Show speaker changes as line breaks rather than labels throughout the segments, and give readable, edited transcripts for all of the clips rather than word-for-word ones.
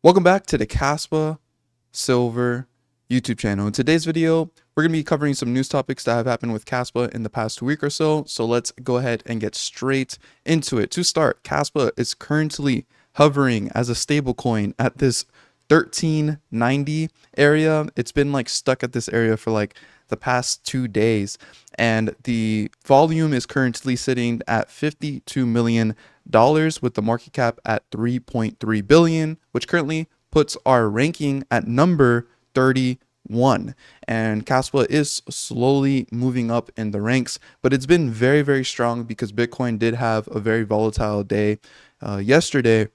Welcome back to the Kaspa Silver YouTube channel. In today's video, we're going to be covering some news topics that have happened with Kaspa in the past week or so. So let's go ahead and get straight into it. To start, Kaspa is currently hovering as a stable coin at this 1390 area. It's been like stuck at this area for like the past 2 days, and the volume is currently sitting at $52 million with the market cap at 3.3 billion, which currently puts our ranking at number 31. And Kaspa is slowly moving up in the ranks, but it's been very, very strong because Bitcoin did have a very volatile day yesterday,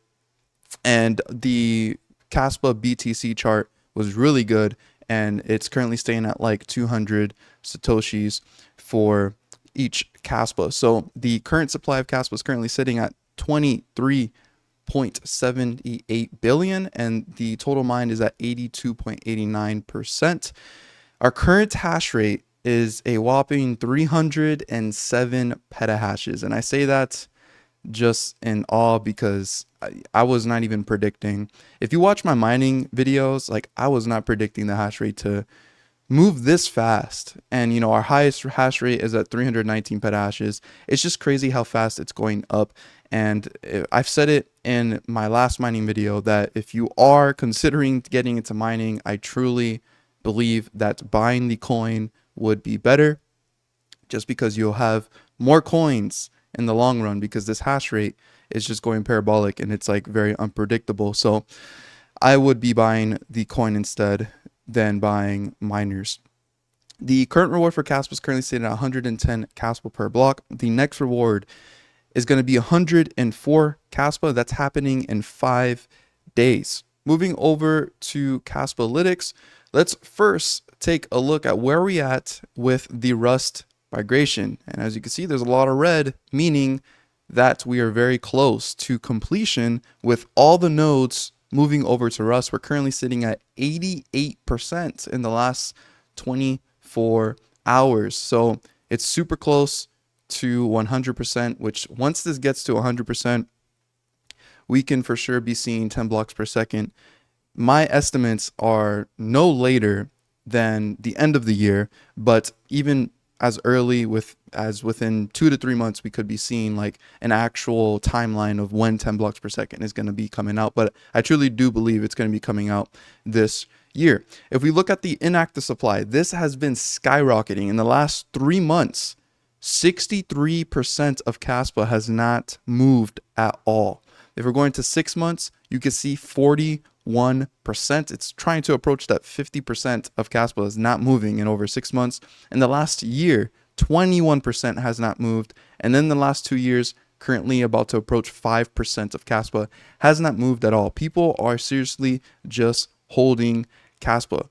and the Kaspa BTC chart was really good, and it's currently staying at like 200 satoshis for each Kaspa. So the current supply of Kaspa is currently sitting at 23.78 billion, and the total mined is at 82.89%. Our current hash rate is a whopping 307 petahashes, and I say that just in awe because I was not even predicting. If you watch my mining videos, like I was not predicting the hash rate to move this fast. And our highest hash rate is at 319 petahashes. It's just crazy how fast it's going up. And I've said it in my last mining video that if you are considering getting into mining, I truly believe that buying the coin would be better, just because you'll have more coins in the long run, because this hash rate is just going parabolic and it's like very unpredictable. So I would be buying the coin instead than buying miners. The current reward for Kaspa is currently sitting at 110 Kaspa per block. The next reward is going to be 104 Kaspa. That's happening in 5 days. Moving over to Kaspalytics, let's first take a look at where we at with the Rust migration. And as you can see, there's a lot of red, meaning that we are very close to completion with all the nodes moving over to Rust. We're currently sitting at 88% in the last 24 hours. So it's super close to 100%, which once this gets to 100%, we can for sure be seeing 10 blocks per second. My estimates are no later than the end of the year, but even as early as within 2 to 3 months, we could be seeing like an actual timeline of when 10 blocks per second is going to be coming out. But I truly do believe it's going to be coming out this year. If we look at the inactive supply, this has been skyrocketing in the last 3 months. 63% of Kaspa has not moved at all. If we're going to 6 months, you can see 41%. It's trying to approach that 50% of Kaspa is not moving in over 6 months. In the last year, 21% has not moved. And then the last 2 years, currently about to approach 5% of Kaspa has not moved at all. People are seriously just holding Kaspa.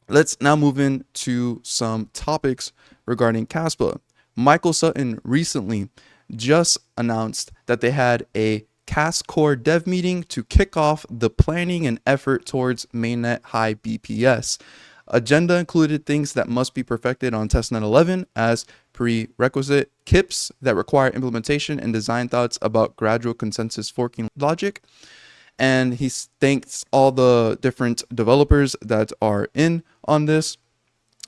Let's now move into some topics regarding Kaspa. Michael Sutton recently just announced that they had a Cas Core dev meeting to kick off the planning and effort towards mainnet high BPS. Agenda included things that must be perfected on testnet 11 as prerequisite, KIPs that require implementation, and design thoughts about gradual consensus forking logic. And he thanks all the different developers that are in on this.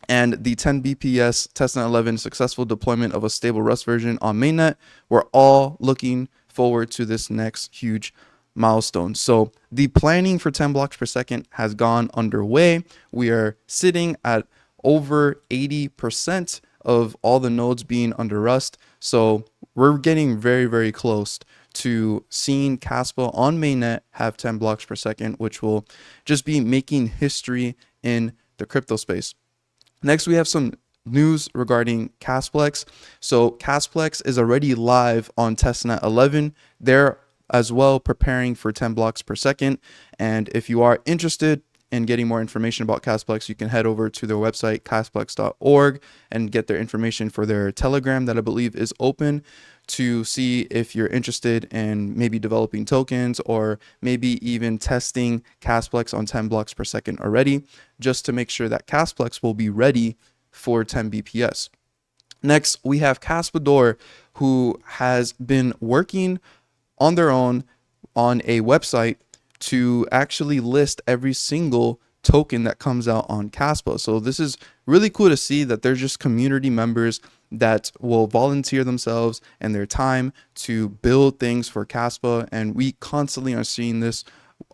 And the 10 BPS testnet 11 successful deployment of a stable Rust version on mainnet. We're all looking forward to this next huge milestone. So the planning for 10 blocks per second has gone underway. We are sitting at over 80% of all the nodes being under Rust. So we're getting very, very close to seeing Kaspa on mainnet have 10 blocks per second, which will just be making history in the crypto space. Next, we have some news regarding Casplex. So Casplex is already live on testnet 11. They're as well preparing for 10 blocks per second. And if you are interested in getting more information about Casplex, you can head over to their website, casplex.org, and get their information for their Telegram that I believe is open, to see if you're interested in maybe developing tokens or maybe even testing Casplex on 10 blocks per second already, just to make sure that Casplex will be ready for 10 BPS. Next, we have Kaspador, who has been working on their own on a website to actually list every single token that comes out on Kaspa. So this is really cool to see that there's just community members that will volunteer themselves and their time to build things for Kaspa. And we constantly are seeing this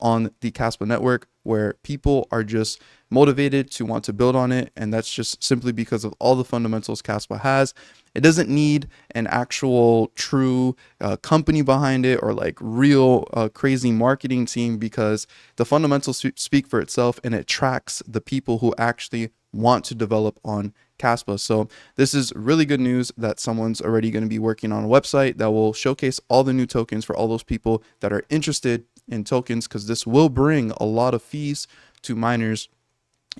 on the Kaspa network, where people are just motivated to want to build on it. And that's just simply because of all the fundamentals Kaspa has. It doesn't need an actual true company behind it, or like real crazy marketing team, because the fundamentals speak for itself, and it attracts the people who actually want to develop on Kaspa. So this is really good news that someone's already going to be working on a website that will showcase all the new tokens for all those people that are interested in tokens, because this will bring a lot of fees to miners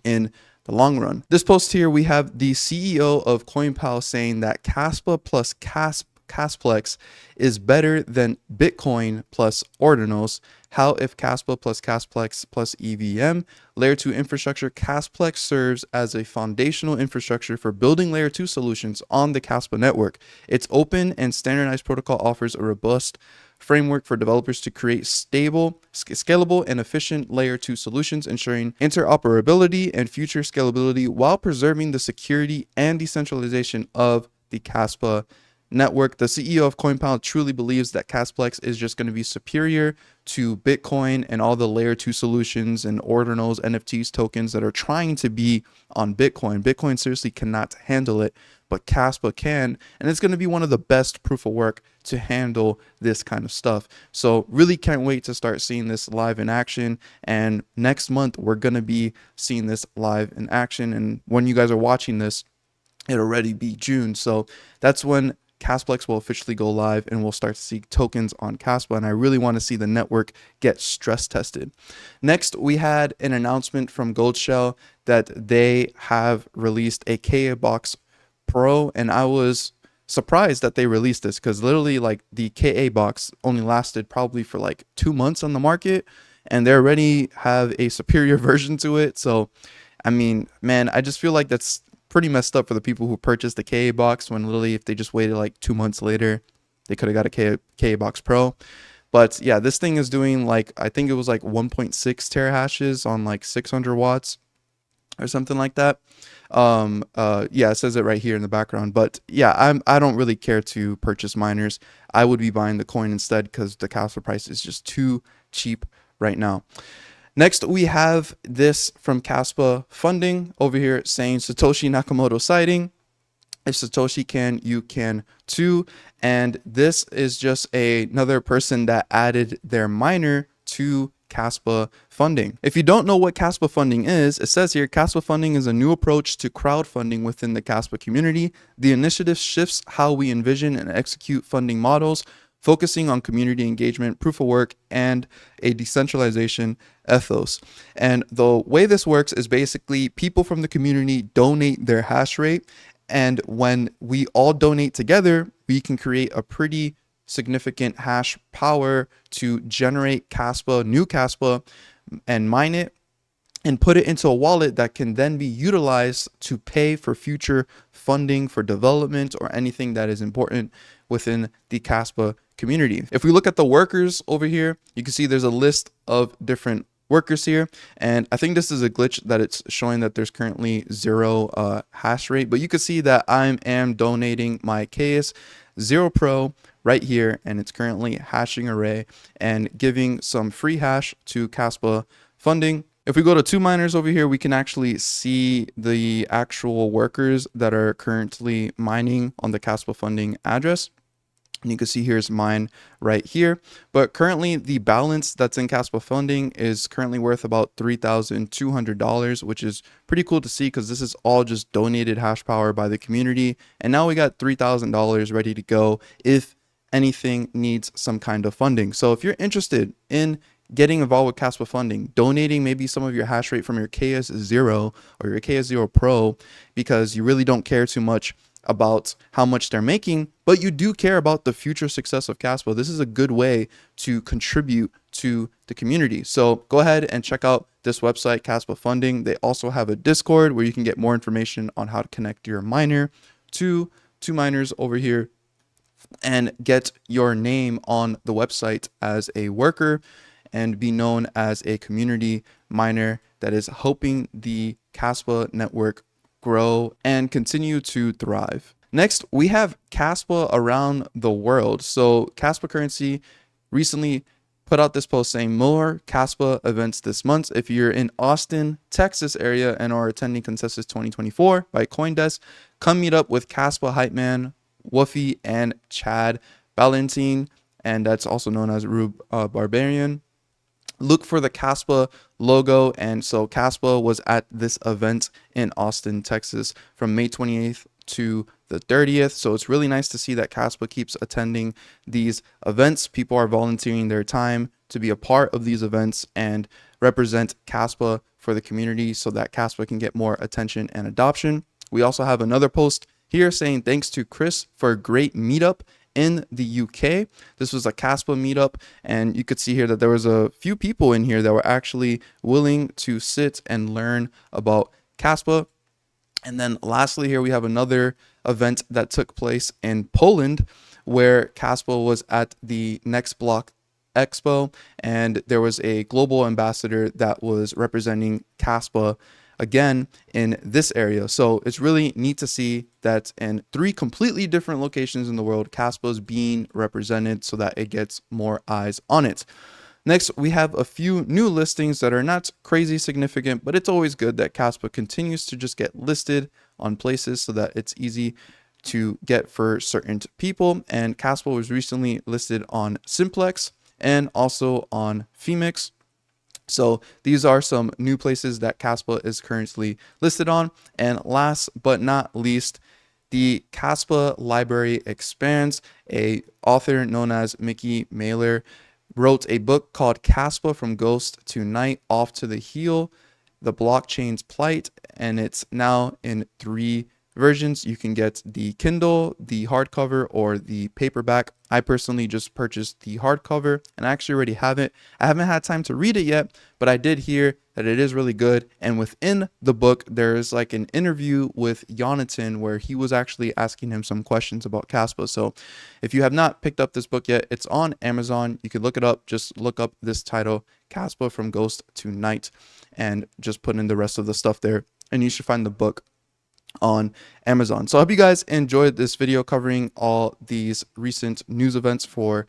in the long run. This post here, we have the CEO of CoinPal saying that Kaspa plus Kasplex is better than Bitcoin plus Ordinals. How if Kaspa plus Kasplex plus EVM layer 2 infrastructure? Kasplex serves as a foundational infrastructure for building layer 2 solutions on the Kaspa network. Its open and standardized protocol offers a robust framework for developers to create stable, scalable, and efficient layer 2 solutions, ensuring interoperability and future scalability while preserving the security and decentralization of the Kaspa network. The CEO of CoinPal truly believes that Kasplex is just going to be superior to Bitcoin and all the layer 2 solutions and ordinals, NFTs, tokens that are trying to be on Bitcoin. Bitcoin seriously cannot handle it, but Kaspa can, and it's going to be one of the best proof of work to handle this kind of stuff. So really can't wait to start seeing this live in action. And next month, we're going to be seeing this live in action. And when you guys are watching this, it'll already be June. So that's when Kasplex will officially go live, and we'll start to see tokens on Kaspa. And I really want to see the network get stress tested. Next, we had an announcement from Goldshell that they have released a KA Box Pro, and I was surprised that they released this, because literally like the KA Box only lasted probably for like 2 months on the market, and they already have a superior version to it. So I mean, man, I just feel like that's pretty messed up for the people who purchased the KA Box, when literally if they just waited like 2 months later, they could have got a KA Box Pro. But yeah, this thing is doing like, I think it was like 1.6 terahashes on like 600 watts or something like that. Yeah, it says it right here in the background. But yeah, I don't really care to purchase miners. I would be buying the coin instead, because the Kaspa price is just too cheap right now. Next, we have this from Kaspa Funding over here saying Satoshi Nakamoto sighting. If Satoshi can, you can too. And this is just another person that added their miner to Kaspa Funding. If you don't know what Kaspa Funding is, it says here, Kaspa Funding is a new approach to crowdfunding within the Kaspa community. The initiative shifts how we envision and execute funding models, focusing on community engagement, proof of work, and a decentralization ethos. And the way this works is basically people from the community donate their hash rate. And when we all donate together, we can create a pretty significant hash power to generate Kaspa, new Kaspa, and mine it and put it into a wallet that can then be utilized to pay for future funding for development or anything that is important within the Kaspa community. If we look at the workers over here, you can see there's a list of different workers here, and I think this is a glitch that it's showing that there's currently 0 hash rate, but you can see that I am donating my KS0 Pro right here, and it's currently hashing array and giving some free hash to Kaspa Funding. If we go to 2 miners over here, we can actually see the actual workers that are currently mining on the Kaspa Funding address. And you can see here's mine right here. But currently the balance that's in Kaspa Funding is currently worth about $3,200, which is pretty cool to see, because this is all just donated hash power by the community. And now we got $3,000 ready to go if anything needs some kind of funding. So if you're interested in getting involved with Kaspa Funding, donating maybe some of your hash rate from your KS0 or your KS0 Pro, because you really don't care too much about how much they're making, but you do care about the future success of Kaspa, this is a good way to contribute to the community. So go ahead and check out this website, Kaspa Funding. They also have a Discord where you can get more information on how to connect your miner to 2 miners over here and get your name on the website as a worker. and be known as a community miner that is helping the Kaspa network grow and continue to thrive. Next, we have Kaspa around the world. So Kaspa Currency recently put out this post saying more Kaspa events this month. If you're in Austin, Texas area and are attending Consensus 2024 by CoinDesk, come meet up with Kaspa Hype Man, Woofy, and Chad Valentine, and that's also known as Rube Barbarian. Look for the Kaspa logo. And so Kaspa was at this event in Austin, Texas from May 28th to the 30th. So it's really nice to see that Kaspa keeps attending these events. People are volunteering their time to be a part of these events and represent Kaspa for the community so that Kaspa can get more attention and adoption. We also have another post here saying thanks to Chris for a great meetup in the UK. This was a Kaspa meetup, and you could see here that there was a few people in here that were actually willing to sit and learn about Kaspa. And then lastly, here we have another event that took place in Poland where Kaspa was at the Next Block Expo, and there was a global ambassador that was representing Kaspa again in this area. So it's really neat to see that in 3 completely different locations in the world, Kaspa is being represented so that it gets more eyes on it. Next, we have a few new listings that are not crazy significant, but it's always good that Kaspa continues to just get listed on places so that it's easy to get for certain people. And Kaspa was recently listed on Simplex and also on Femix. So these are some new places that Kaspa is currently listed on. And last but not least, the Kaspa library expands. A author known as Mickey Mailer wrote a book called Kaspa from Ghost to Night Off to the Heel, The Blockchain's Plight, and it's now in 3 versions. You can get the Kindle, the hardcover, or the paperback. I personally just purchased the hardcover and I actually already have it. I haven't had time to read it yet, but I did hear that it is really good. And within the book, there's like an interview with Jonathan where he was actually asking him some questions about Kaspa. So if you have not picked up this book yet, it's on Amazon. You can look it up. Just look up this title, Kaspa from Ghost to Night, and just put in the rest of the stuff there. And you should find the book on Amazon. So I hope you guys enjoyed this video covering all these recent news events for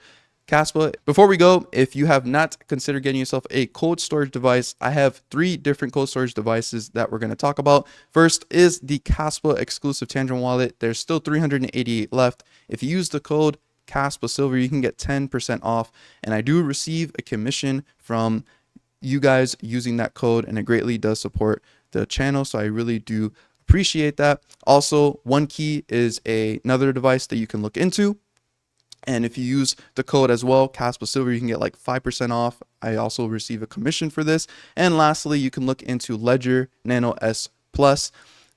Kaspa. Before we go, if you have not considered getting yourself a cold storage device, I have 3 different cold storage devices that we're going to talk about. First is the Kaspa exclusive Tangent wallet. There's still 388 left. If you use the code Kaspa Silver, you can get 10% off. And I do receive a commission from you guys using that code, and it greatly does support the channel. So I really do appreciate that. Also, OneKey is another device that you can look into. And if you use the code as well, Kaspa Silver, you can get like 5% off. I also receive a commission for this. And lastly, you can look into Ledger Nano S Plus.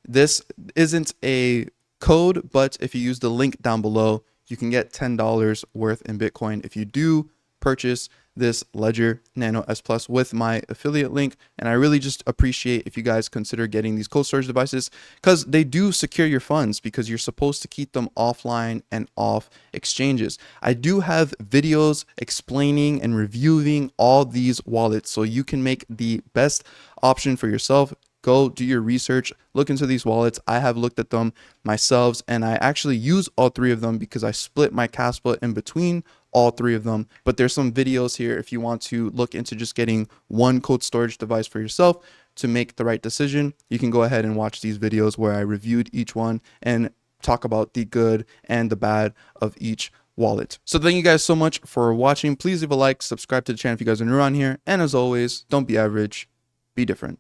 This isn't a code, but if you use the link down below, you can get $10 worth in Bitcoin if you do purchase this Ledger Nano S Plus with my affiliate link. And I really just appreciate if you guys consider getting these cold storage devices, because they do secure your funds, because you're supposed to keep them offline and off exchanges. I do have videos explaining and reviewing all these wallets so you can make the best option for yourself. Go do your research, look into these wallets. I have looked at them myself, and I actually use all 3 of them because I split my Kaspa in between all 3 of them. But there's some videos here if you want to look into just getting one cold storage device for yourself to make the right decision. You can go ahead and watch these videos where I reviewed each one and talk about the good and the bad of each wallet. So thank you guys so much for watching. Please leave a like, subscribe to the channel if you guys are new around here, and as always, don't be average, be different.